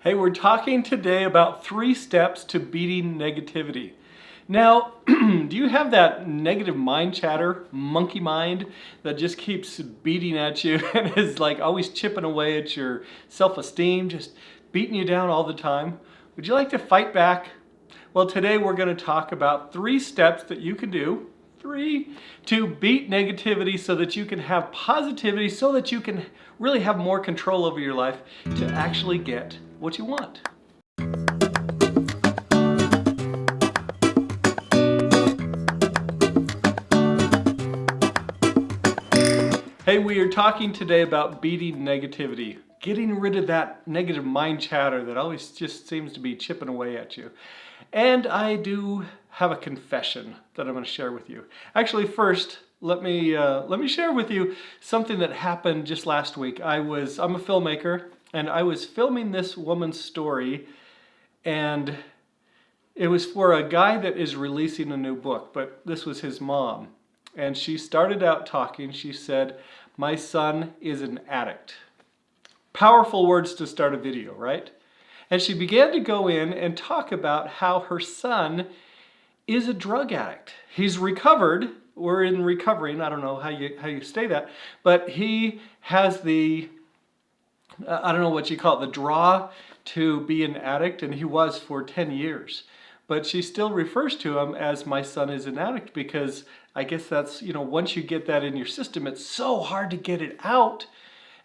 Hey, we're talking today about 3 steps to beating negativity. Now, do you have that negative mind chatter, monkey mind, that just keeps beating at you and is like always chipping away at your self-esteem, just beating you down all the time? Would you like to fight back? Well, today we're going to talk about 3 steps that you can do, 3, to beat negativity so that you can have positivity, so that you can really have more control over your life to actually get what you want. Hey, we are talking today about beating negativity, getting rid of that negative mind chatter that always just seems to be chipping away at you. And I do have a confession that I'm going to share with you. Actually, first, let me share with you something that happened just last week. I'm a filmmaker, and I was filming this woman's story, and it was for a guy that is releasing a new book, but this was his mom. And she started out talking. She said, "My son is an addict." Powerful words to start a video, right? And she began to go in and talk about how her son is a drug addict. He's recovered. We're in recovering. I don't know how you say that, but he has the, I don't know what you call it, the draw to be an addict, and he was for 10 years. But she still refers to him as "my son is an addict" because I guess that's, once you get that in your system, it's so hard to get it out.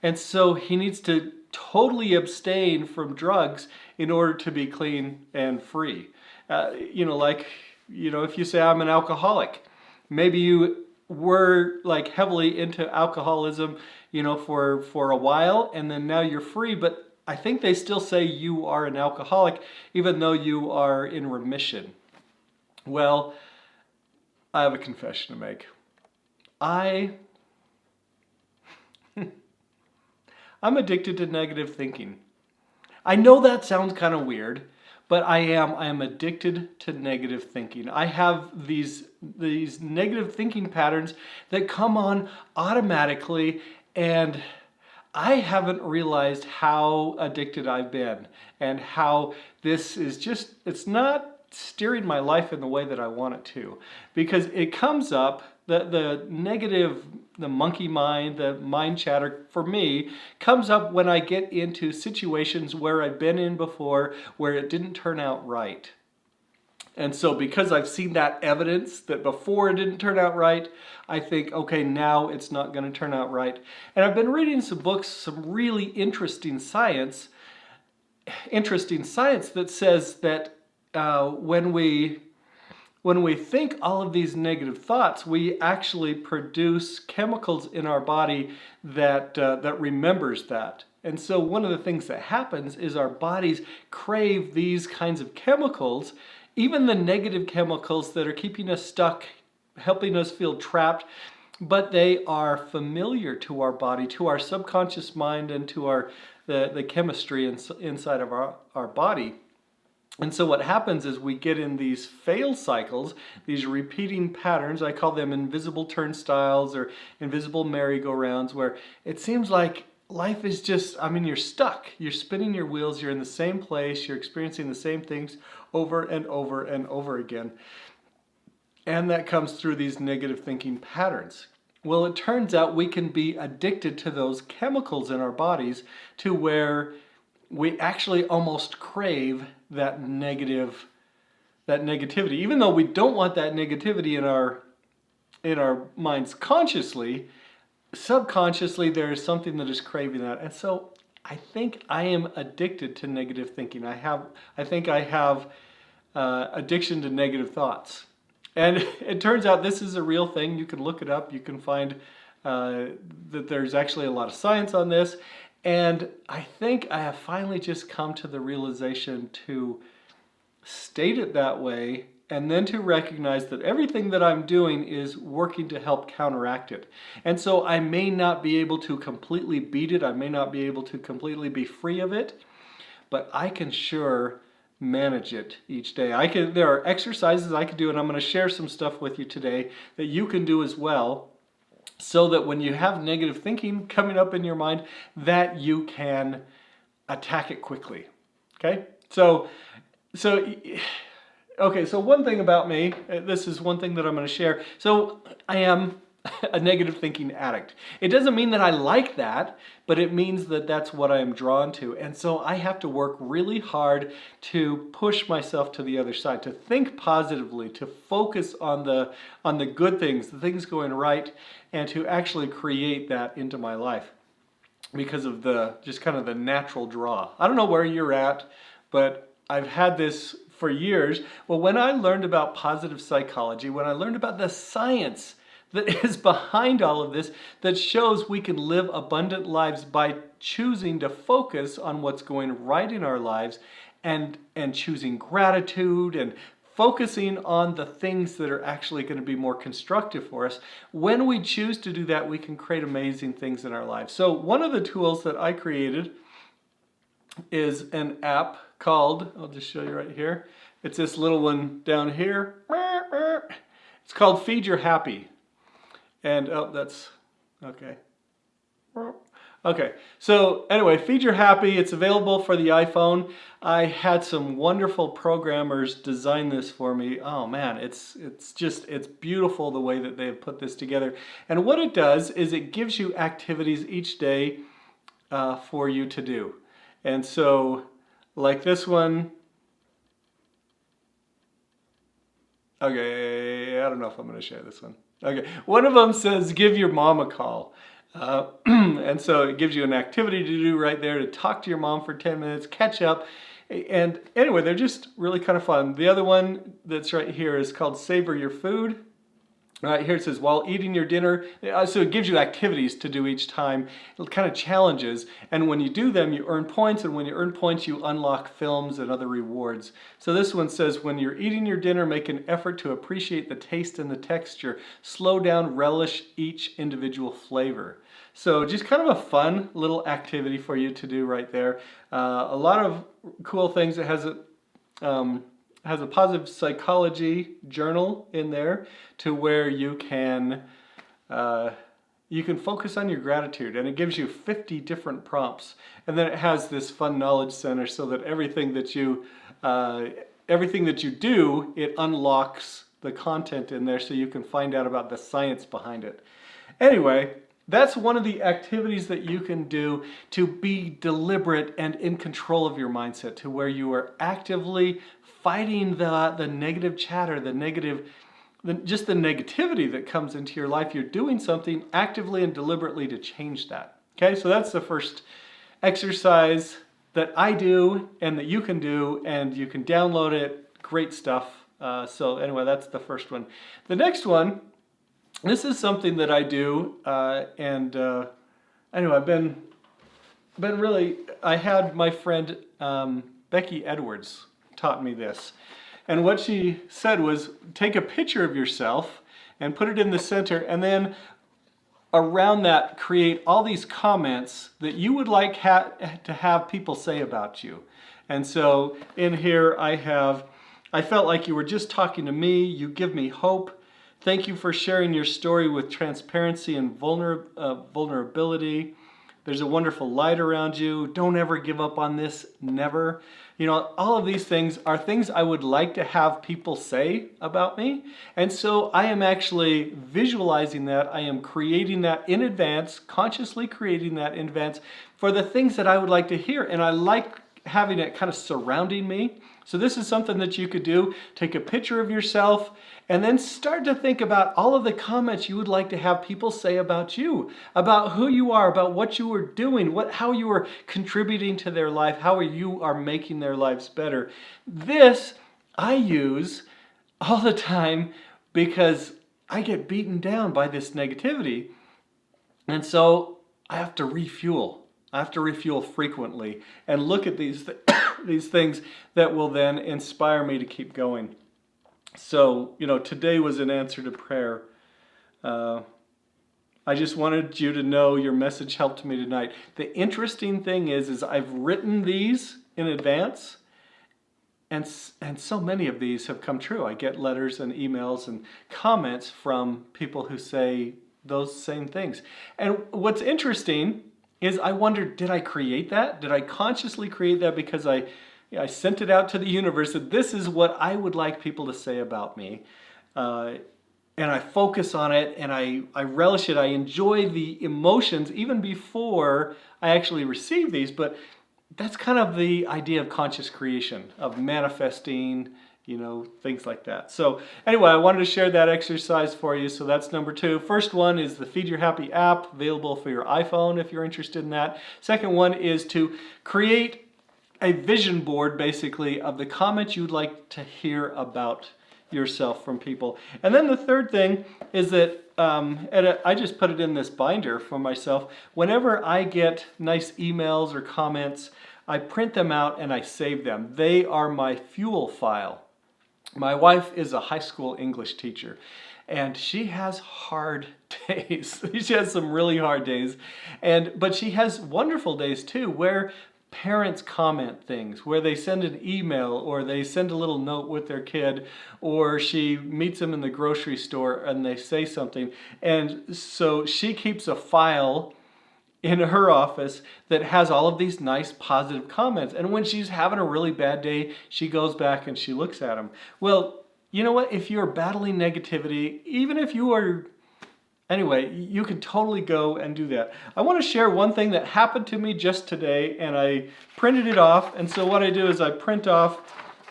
And so he needs to totally abstain from drugs in order to be clean and free. If you say, "I'm an alcoholic," maybe you were like heavily into alcoholism, for a while, and then now you're free, but I think they still say you are an alcoholic even though you are in remission. Well, I have a confession to make. I'm addicted to negative thinking. I know that sounds kind of weird, but I am addicted to negative thinking. I have these negative thinking patterns that come on automatically, and I haven't realized how addicted I've been and how this is just, it's not steering my life in the way that I want it to, because it comes up, the negative, the monkey mind, the mind chatter for me comes up when I get into situations where I've been in before where it didn't turn out right. And so because I've seen that evidence that before it didn't turn out right, I think, okay, now it's not going to turn out right. And I've been reading some books, some really interesting science that says that when we think all of these negative thoughts, we actually produce chemicals in our body that remembers that. And so one of the things that happens is our bodies crave these kinds of chemicals, even the negative chemicals that are keeping us stuck, helping us feel trapped, but they are familiar to our body, to our subconscious mind, and to the chemistry inside of our body. And so what happens is we get in these fail cycles, these repeating patterns. I call them invisible turnstiles or invisible merry-go-rounds, where it seems like life is just, you're stuck. You're spinning your wheels. You're in the same place. You're experiencing the same things over and over and over again. And that comes through these negative thinking patterns. Well, it turns out we can be addicted to those chemicals in our bodies to where we actually almost crave that negativity, even though we don't want that negativity in our minds consciously. Subconsciously, there is something that is craving that, and so I think I am addicted to negative thinking. I think I have addiction to negative thoughts, and it turns out this is a real thing. You can look it up. You can find that there's actually a lot of science on this. And I think I have finally just come to the realization to state it that way, and then to recognize that everything that I'm doing is working to help counteract it. And so I may not be able to completely beat it. I may not be able to completely be free of it, but I can sure manage it each day. There are exercises I can do, and I'm going to share some stuff with you today that you can do as well, so that when you have negative thinking coming up in your mind, that you can attack it quickly. Okay, so one thing about me, this is one thing that I'm going to share. So I am a negative thinking addict. It doesn't mean that I like that, but it means that that's what I am drawn to. And so I have to work really hard to push myself to the other side, to think positively, to focus on the good things, the things going right, and to actually create that into my life because of the just kind of the natural draw. I don't know where you're at, but I've had this for years. Well, when I learned about positive psychology, when I learned about the science that is behind all of this, that shows we can live abundant lives by choosing to focus on what's going right in our lives and choosing gratitude and focusing on the things that are actually going to be more constructive for us. When we choose to do that, we can create amazing things in our lives. So one of the tools that I created is an app called, I'll just show you right here. It's this little one down here. It's called Feed Your Happy. And, oh, that's, okay. Okay, so anyway, Feed Your Happy, it's available for the iPhone. I had some wonderful programmers design this for me. Oh man, it's beautiful the way that they have put this together. And what it does is it gives you activities each day for you to do. And so, like this one, okay, I don't know if I'm going to share this one. Okay, one of them says, give your mom a call. And so it gives you an activity to do right there, to talk to your mom for 10 minutes, catch up. And anyway, they're just really kind of fun. The other one that's right here is called Savor Your Food. Right here it says, while eating your dinner. So it gives you activities to do each time, kind of challenges. And when you do them, you earn points. And when you earn points, you unlock films and other rewards. So this one says, when you're eating your dinner, make an effort to appreciate the taste and the texture. Slow down, relish each individual flavor. So just kind of a fun little activity for you to do right there. A lot of cool things. It has a positive psychology journal in there to where you can focus on your gratitude, and it gives you 50 different prompts. And then it has this fun knowledge center so that everything that you do, it unlocks the content in there so you can find out about the science behind it. Anyway, that's one of the activities that you can do to be deliberate and in control of your mindset, to where you are actively fighting the negative chatter, just the negativity that comes into your life. You're doing something actively and deliberately to change that. Okay, so that's the first exercise that I do and that you can do, and you can download it. Great stuff. So anyway, that's the first one. The next one, this is something that I do, anyway, I've been really, I had my friend Becky Edwards taught me this. And what she said was, take a picture of yourself and put it in the center, and then around that create all these comments that you would like to have people say about you. And so in here I felt like you were just talking to me, you give me hope. Thank you for sharing your story with transparency and vulnerability. There's a wonderful light around you. Don't ever give up on this, never. You know, all of these things are things I would like to have people say about me. And so I am actually visualizing that. I am creating that in advance, consciously creating that in advance for the things that I would like to hear. And I like having it kind of surrounding me. So this is something that you could do. Take a picture of yourself and then start to think about all of the comments you would like to have people say about you, about who you are, about what you are doing, how you are contributing to their life, how you are making their lives better. This I use all the time because I get beaten down by this negativity. And so I have to refuel. I have to refuel frequently and look at these things that will then inspire me to keep going. So, you know, today was an answer to prayer. I just wanted you to know your message helped me tonight. The interesting thing is I've written these in advance, and so many of these have come true. I get letters and emails and comments from people who say those same things. And what's interesting is I wondered, did I create that? Did I consciously create that because I I sent it out to the universe that this is what I would like people to say about me. And I focus on it, and I relish it. I enjoy the emotions even before I actually receive these. But that's kind of the idea of conscious creation, of manifesting, things like that. So anyway, I wanted to share that exercise for you. So that's number 2. First one is the Feed Your Happy app, available for your iPhone if you're interested in that. Second one is to create a vision board, basically, of the comments you'd like to hear about yourself from people. And then the third thing is that I just put it in this binder for myself. Whenever I get nice emails or comments, I print them out and I save them. They are my fuel file. My wife is a high school English teacher, and she has hard days. She has some really hard days, but she has wonderful days too, where parents comment things, where they send an email or they send a little note with their kid, or she meets them in the grocery store and they say something. And so she keeps a file in her office that has all of these nice positive comments. And when she's having a really bad day, she goes back and she looks at them. Well, you know what? If you're battling negativity, even if you are... Anyway, you can totally go and do that. I want to share one thing that happened to me just today, and I printed it off. And so what I do is I print off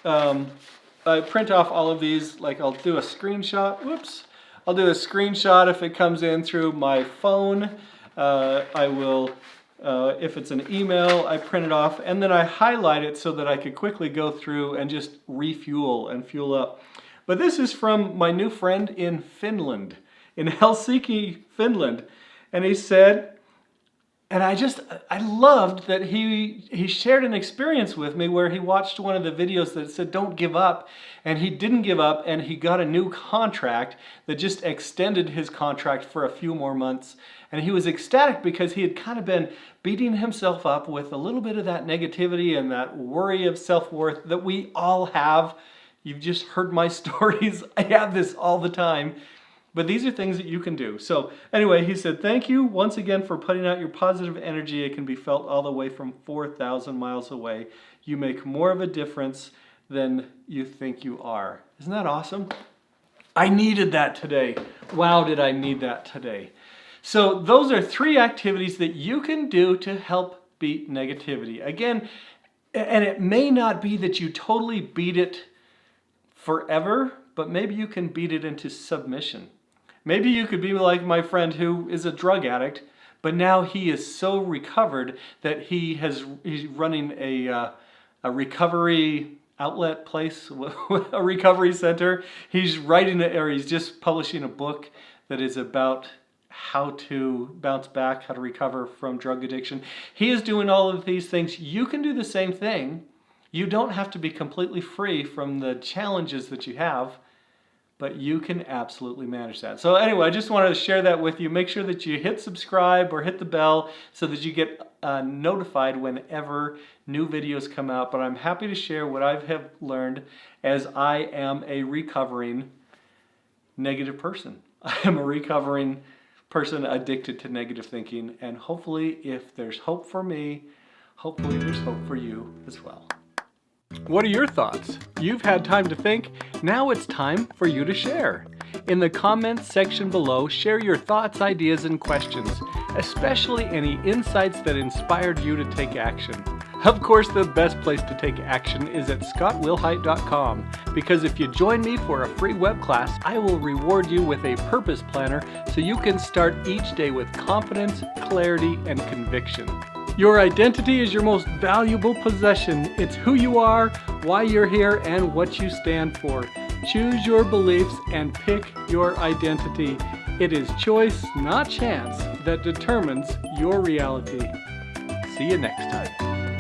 all of these. Like, I'll do a screenshot. Whoops. I'll do a screenshot if it comes in through my phone. I will, if it's an email, I print it off, and then I highlight it so that I could quickly go through and just refuel and fuel up. But this is from my new friend in Finland. In Helsinki, Finland. And he said, and I loved that he shared an experience with me where he watched one of the videos that said, don't give up. And he didn't give up, and he got a new contract that just extended his contract for a few more months. And he was ecstatic because he had kind of been beating himself up with a little bit of that negativity and that worry of self-worth that we all have. You've just heard my stories. I have this all the time. But these are things that you can do. So anyway, he said, thank you once again for putting out your positive energy. It can be felt all the way from 4,000 miles away. You make more of a difference than you think you are. Isn't that awesome? I needed that today. Wow, did I need that today. So those are 3 activities that you can do to help beat negativity. Again, and it may not be that you totally beat it forever, but maybe you can beat it into submission. Maybe you could be like my friend who is a drug addict, but now he is so recovered that he's running a recovery outlet place, a recovery center. He's writing it, or he's just publishing a book that is about how to bounce back, how to recover from drug addiction. He is doing all of these things. You can do the same thing. You don't have to be completely free from the challenges that you have, but you can absolutely manage that. So anyway, I just wanted to share that with you. Make sure that you hit subscribe or hit the bell so that you get notified whenever new videos come out. But I'm happy to share what I have learned, as I am a recovering negative person. I am a recovering person addicted to negative thinking. And hopefully, if there's hope for me, hopefully there's hope for you as well. What are your thoughts? You've had time to think. Now it's time for you to share. In the comments section below, share your thoughts, ideas, and questions, especially any insights that inspired you to take action. Of course, the best place to take action is at scottwilhite.com, because if you join me for a free web class, I will reward you with a purpose planner so you can start each day with confidence, clarity, and conviction. Your identity is your most valuable possession. It's who you are, why you're here, and what you stand for. Choose your beliefs and pick your identity. It is choice, not chance, that determines your reality. See you next time.